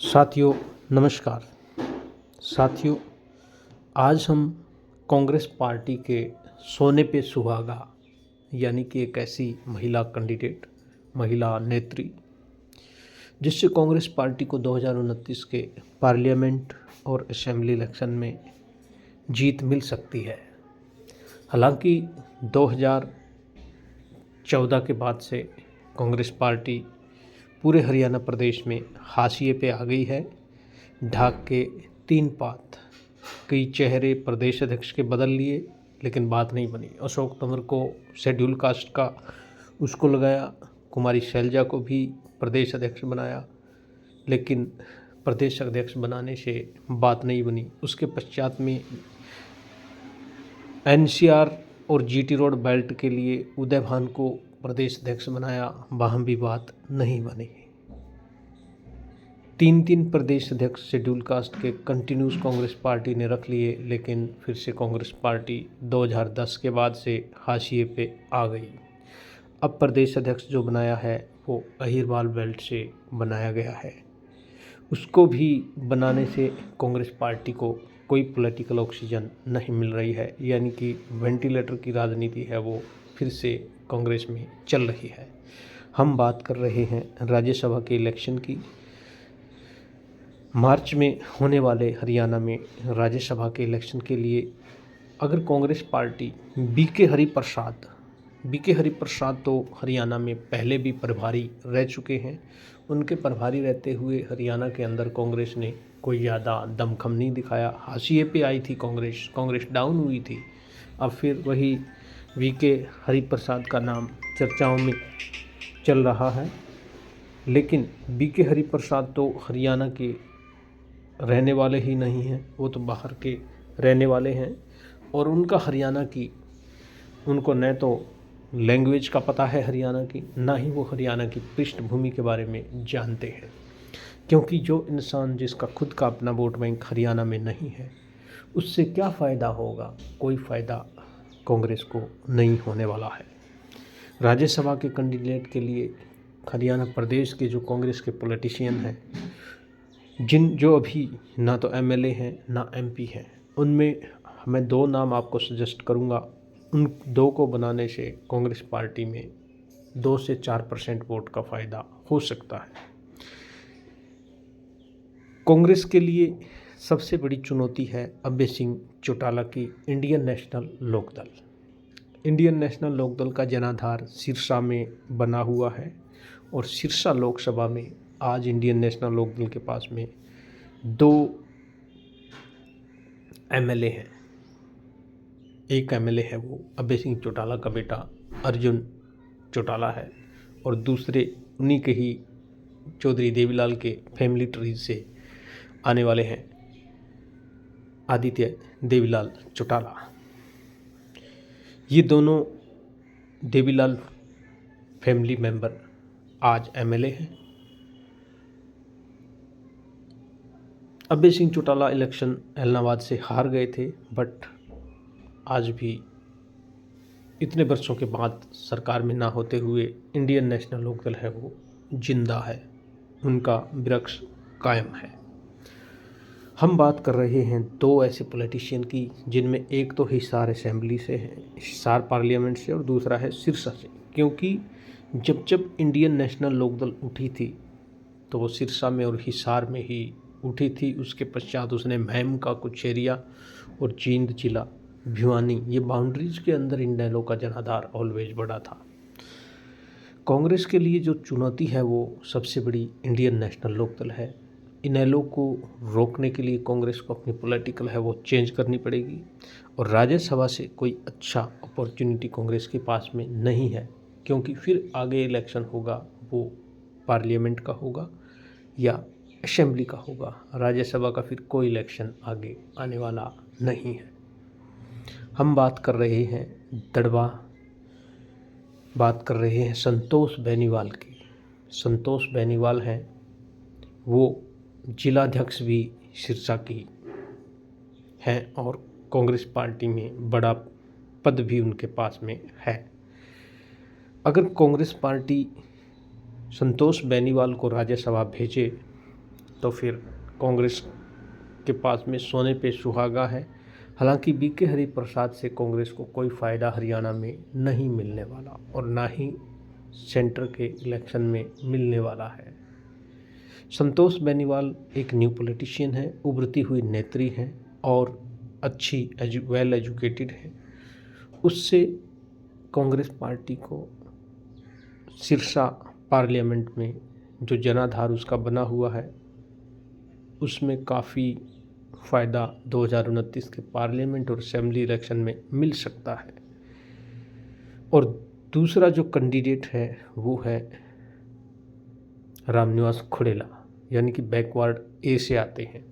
साथियों नमस्कार। साथियों, आज हम कांग्रेस पार्टी के सोने पे सुहागा यानी कि एक ऐसी महिला कैंडिडेट, महिला नेत्री जिससे कांग्रेस पार्टी को 2029 के पार्लियामेंट और असेंबली इलेक्शन में जीत मिल सकती है। हालांकि 2014 के बाद से कांग्रेस पार्टी पूरे हरियाणा प्रदेश में हाशिए पे आ गई है। ढाक के 3 पात, कई चेहरे प्रदेश अध्यक्ष के बदल लिए लेकिन बात नहीं बनी। अशोक तंवर को शेड्यूल कास्ट का उसको लगाया, कुमारी शैलजा को भी प्रदेश अध्यक्ष बनाया, लेकिन प्रदेश अध्यक्ष बनाने से बात नहीं बनी। उसके पश्चात में एनसीआर और जीटी रोड बेल्ट के लिए उदय भान को प्रदेश अध्यक्ष बनाया, वहाँ भी बात नहीं बनी। 3 प्रदेश अध्यक्ष शेड्यूल कास्ट के कंटिन्यूस कांग्रेस पार्टी ने रख लिए, लेकिन फिर से कांग्रेस पार्टी 2010 के बाद से हाशिए पे आ गई। अब प्रदेश अध्यक्ष जो बनाया है वो अहिरवाल बेल्ट से बनाया गया है। उसको भी बनाने से कांग्रेस पार्टी को कोई पॉलिटिकल ऑक्सीजन नहीं मिल रही है, यानी कि वेंटिलेटर की राजनीति है वो फिर से कांग्रेस में चल रही है। हम बात कर रहे हैं राज्यसभा के इलेक्शन की। मार्च में होने वाले हरियाणा में राज्यसभा के इलेक्शन के लिए अगर कांग्रेस पार्टी बीके हरिप्रसाद तो हरियाणा में पहले भी प्रभारी रह चुके हैं। उनके प्रभारी रहते हुए हरियाणा के अंदर कांग्रेस ने कोई ज़्यादा दमखम नहीं दिखाया। हाशिए पे आई थी कांग्रेस डाउन हुई थी। अब फिर वही वीके हरिप्रसाद का नाम चर्चाओं में चल रहा है, लेकिन बीके हरिप्रसाद तो हरियाणा के रहने वाले ही नहीं हैं, वो तो बाहर के रहने वाले हैं। और उनका हरियाणा की, उनको न तो लैंग्वेज का पता है हरियाणा की, ना ही वो हरियाणा की पृष्ठभूमि के बारे में जानते हैं। क्योंकि जो इंसान जिसका खुद का अपना वोट बैंक हरियाणा में नहीं है, उससे क्या फ़ायदा होगा? कोई फ़ायदा कांग्रेस को नहीं होने वाला है। राज्यसभा के कैंडिडेट के लिए हरियाणा प्रदेश के जो कांग्रेस के पॉलिटिशियन हैं, जो अभी ना तो एमएलए हैं ना एमपी हैं, उनमें मैं 2 नाम आपको सजेस्ट करूंगा। उन 2 को बनाने से कांग्रेस पार्टी में 2 से 4% वोट का फ़ायदा हो सकता है। कांग्रेस के लिए सबसे बड़ी चुनौती है अभय सिंह चौटाला की Indian National Lokdal. Indian National Lokdal का जनाधार सिरसा में बना हुआ है और सिरसा लोकसभा में आज इंडियन नेशनल लोकदल के पास में 2 एमएलए हैं। एक एमएलए है वो अभय सिंह चौटाला का बेटा अर्जुन चौटाला है, और दूसरे उन्हीं के ही चौधरी देवीलाल के फैमिली ट्री से आने वाले हैं आदित्य देवीलाल चौटाला। ये दोनों देवीलाल फैमिली मेंबर आज एमएलए हैं। अभय सिंह चौटाला इलेक्शन एलनाबाद से हार गए थे, बट आज भी इतने वर्षों के बाद सरकार में ना होते हुए इंडियन नेशनल लोकदल है वो जिंदा है, उनका वृक्ष कायम है। हम बात कर रहे हैं 2 ऐसे पॉलिटिशियन की, जिनमें एक तो हिसार असेंबली से है, हिसार पार्लियामेंट से, और दूसरा है सिरसा से। क्योंकि जब इंडियन नेशनल लोकदल उठी थी तो वो सिरसा में और हिसार में ही उठी थी। उसके पश्चात उसने महम का कुछ एरिया और जींद जिला, भिवानी, ये बाउंड्रीज के अंदर इनेलो का जनाधार ऑलवेज बड़ा था। कांग्रेस के लिए जो चुनौती है वो सबसे बड़ी इंडियन नेशनल लोकदल है। इनेलो को रोकने के लिए कांग्रेस को अपनी पॉलिटिकल है वो चेंज करनी पड़ेगी, और राज्यसभा से कोई अच्छा अपॉर्चुनिटी कांग्रेस के पास में नहीं है। क्योंकि फिर आगे इलेक्शन होगा वो पार्लियामेंट का होगा या असेंबली का होगा। राज्यसभा का फिर कोई इलेक्शन आगे आने वाला नहीं है। हम बात कर रहे हैं दड़वा, बात कर रहे हैं संतोष बेनीवाल की। संतोष बेनीवाल हैं वो जिलाध्यक्ष भी सिरसा की हैं और कांग्रेस पार्टी में बड़ा पद भी उनके पास में है। अगर कांग्रेस पार्टी संतोष बेनीवाल को राज्यसभा भेजे तो फिर कांग्रेस के पास में सोने पे सुहागा है। हालांकि बीके हरिप्रसाद से कांग्रेस को कोई फ़ायदा हरियाणा में नहीं मिलने वाला और ना ही सेंटर के इलेक्शन में मिलने वाला है। संतोष बेनीवाल एक न्यू पॉलिटिशियन है, उभरती हुई नेत्री हैं और अच्छी वेल एजुकेटेड है। उससे कांग्रेस पार्टी को सिरसा पार्लियामेंट में जो जनाधार उसका बना हुआ है उसमें काफ़ी फ़ायदा 2029 के पार्लियामेंट और असेंबली इलेक्शन में मिल सकता है। और दूसरा जो कैंडिडेट है वो है रामनिवास खुड़ेला, यानी कि बैकवर्ड ए से आते हैं।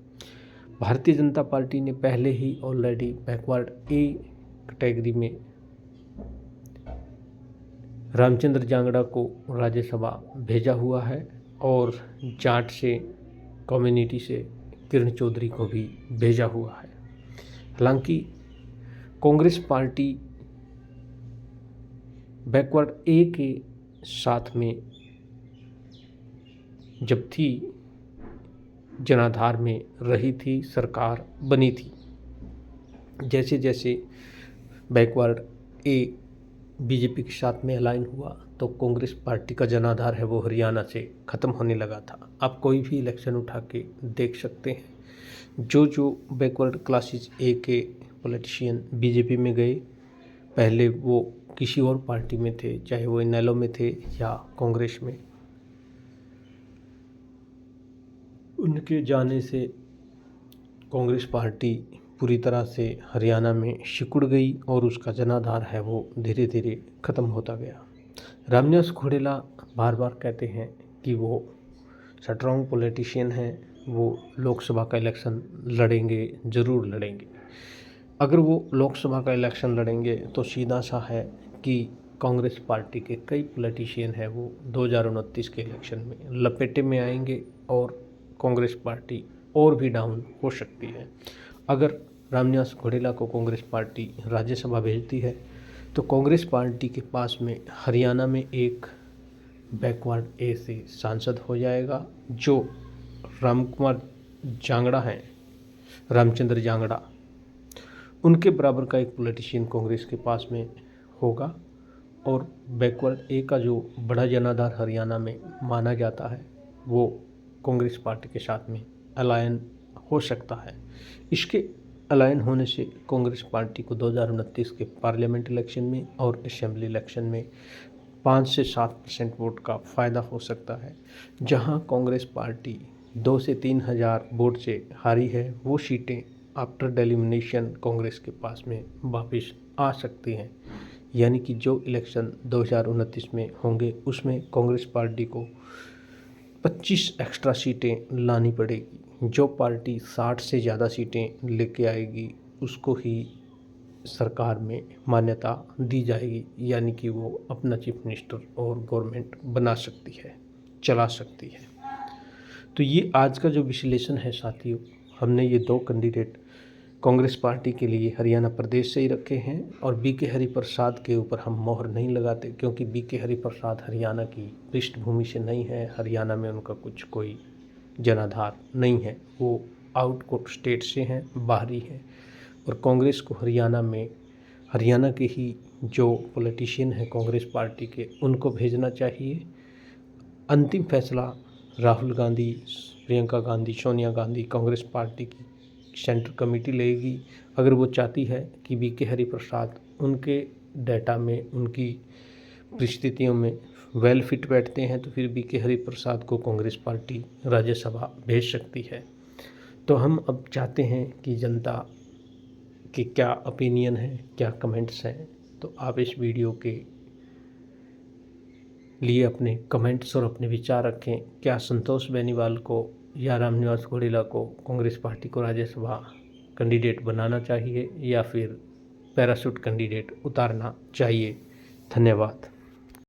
भारतीय जनता पार्टी ने पहले ही ऑलरेडी बैकवर्ड ए कैटेगरी में रामचंद्र जांगड़ा को राज्यसभा भेजा हुआ है और जाट से कम्युनिटी से किरण चौधरी को भी भेजा हुआ है। हालांकि कांग्रेस पार्टी बैकवर्ड ए के साथ में जब थी जनाधार में रही थी, सरकार बनी थी। जैसे जैसे बैकवर्ड ए बीजेपी के साथ में अलाइन हुआ तो कांग्रेस पार्टी का जनाधार है वो हरियाणा से ख़त्म होने लगा था। आप कोई भी इलेक्शन उठा के देख सकते हैं, जो बैकवर्ड क्लासेस ए के पॉलिटिशियन बीजेपी में गए, पहले वो किसी और पार्टी में थे, चाहे वो इनेलो में थे या कांग्रेस में, उनके जाने से कांग्रेस पार्टी पूरी तरह से हरियाणा में सिकुड़ गई और उसका जनाधार है वो धीरे धीरे ख़त्म होता गया। रामनिवास खुड़ेला बार बार कहते हैं कि वो स्ट्रॉन्ग पॉलिटिशियन हैं, वो लोकसभा का इलेक्शन लड़ेंगे, ज़रूर लड़ेंगे। अगर वो लोकसभा का इलेक्शन लड़ेंगे तो सीधा सा है कि कांग्रेस पार्टी के कई पॉलिटिशियन हैं वो 2029 के इलेक्शन में लपेटे में आएंगे और कांग्रेस पार्टी और भी डाउन हो सकती है। अगर रामनिवास खुड़ेला को कांग्रेस पार्टी राज्यसभा भेजती है तो कांग्रेस पार्टी के पास में हरियाणा में एक बैकवर्ड ए से सांसद हो जाएगा, जो रामकुमार जांगड़ा हैं, रामचंद्र जांगड़ा, उनके बराबर का एक पॉलिटिशियन कांग्रेस के पास में होगा। और बैकवर्ड ए का जो बड़ा जनाधार हरियाणा में माना जाता है वो कांग्रेस पार्टी के साथ में अलायन हो सकता है। इसके अलायन होने से कांग्रेस पार्टी को 2029 के पार्लियामेंट इलेक्शन में और असेंबली इलेक्शन में 5 से 7% वोट का फ़ायदा हो सकता है। जहां कांग्रेस पार्टी 2 से 3 हज़ार वोट से हारी है, वो सीटें आफ्टर डेलिमिनेशन कांग्रेस के पास में वापस आ सकती हैं। यानी कि जो इलेक्शन 2029 में होंगे उसमें कांग्रेस पार्टी को 25 एक्स्ट्रा सीटें लानी पड़ेगी। जो पार्टी 60 से ज़्यादा सीटें लेके आएगी उसको ही सरकार में मान्यता दी जाएगी, यानी कि वो अपना चीफ मिनिस्टर और गवर्नमेंट बना सकती है, चला सकती है। तो ये आज का जो विश्लेषण है साथियों, हमने ये 2 कैंडिडेट कांग्रेस पार्टी के लिए हरियाणा प्रदेश से ही रखे हैं और बीके हरिप्रसाद के ऊपर हम मोहर नहीं लगाते, क्योंकि बीके हरिप्रसाद हरियाणा की पृष्ठभूमि से नहीं है, हरियाणा में उनका कुछ कोई जनाधार नहीं है, वो आउट स्टेट से हैं, बाहरी हैं। और कांग्रेस को हरियाणा के ही जो पॉलिटिशियन हैं कांग्रेस पार्टी के, उनको भेजना चाहिए। अंतिम फैसला राहुल गांधी, प्रियंका गांधी, सोनिया गांधी, कांग्रेस पार्टी की सेंट्रल कमेटी लेगी। अगर वो चाहती है कि बीके हरिप्रसाद उनके डाटा में, उनकी परिस्थितियों में वेल फिट बैठते हैं, तो फिर बीके हरिप्रसाद को कांग्रेस पार्टी राज्यसभा भेज सकती है। तो हम अब चाहते हैं कि जनता के क्या ओपिनियन है, क्या कमेंट्स हैं, तो आप इस वीडियो के लिए अपने कमेंट्स और अपने विचार रखें। क्या संतोष बेनीवाल को या रामनिवास खुड़ेला को कांग्रेस पार्टी को राज्यसभा कैंडिडेट बनाना चाहिए या फिर पैराशूट कैंडिडेट उतारना चाहिए? धन्यवाद।